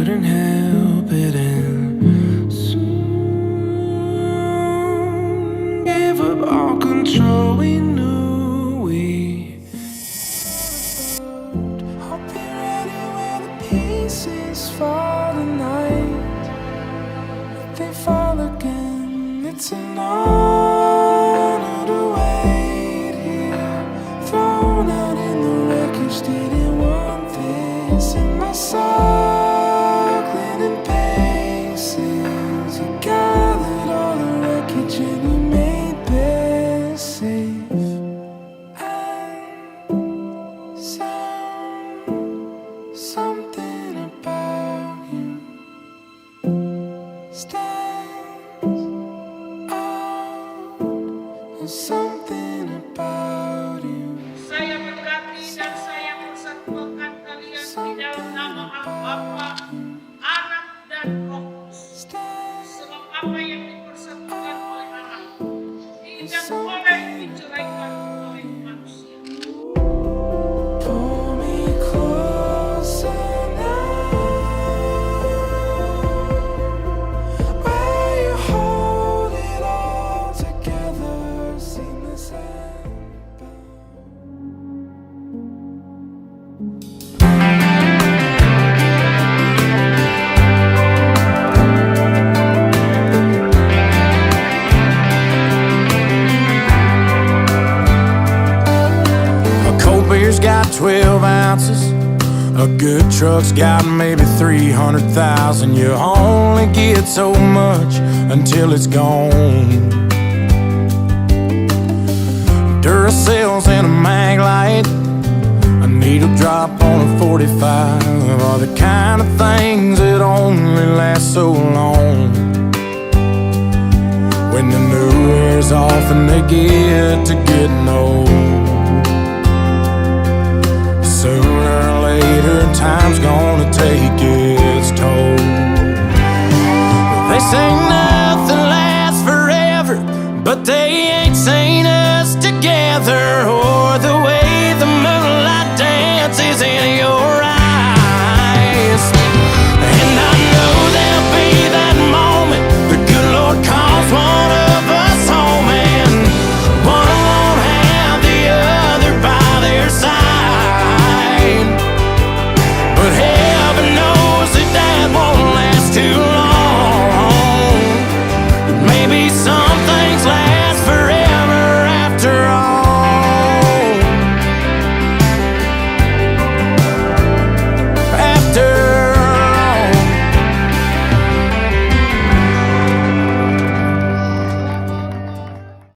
couldn't help it, and soon gave up all control. We knew we I'll be ready when the pieces fall tonight. If they fall again, it's an honor to wait here, thrown out in the wreckage. Didn't want this in my circling and paces. You gathered all the wreckage and you made this safe. And something about you stands out. There's something about you. Saya berkati dan saya persatukan kalian di dalam nama Bapa, Anak dan Roh Kudus. Sebab apa yang dipersatukan oleh Allah tidak boleh diceraikan oleh manusia. Pull me closer now, where you hold it all together, seamless and a cold beer's got 12 ounces. A good truck's got maybe 300,000. You only get so much until it's gone. Duracells and a mag light, a needle drop on a 45 are the kind of things that only last so long. When the new wears off and they get to getting old,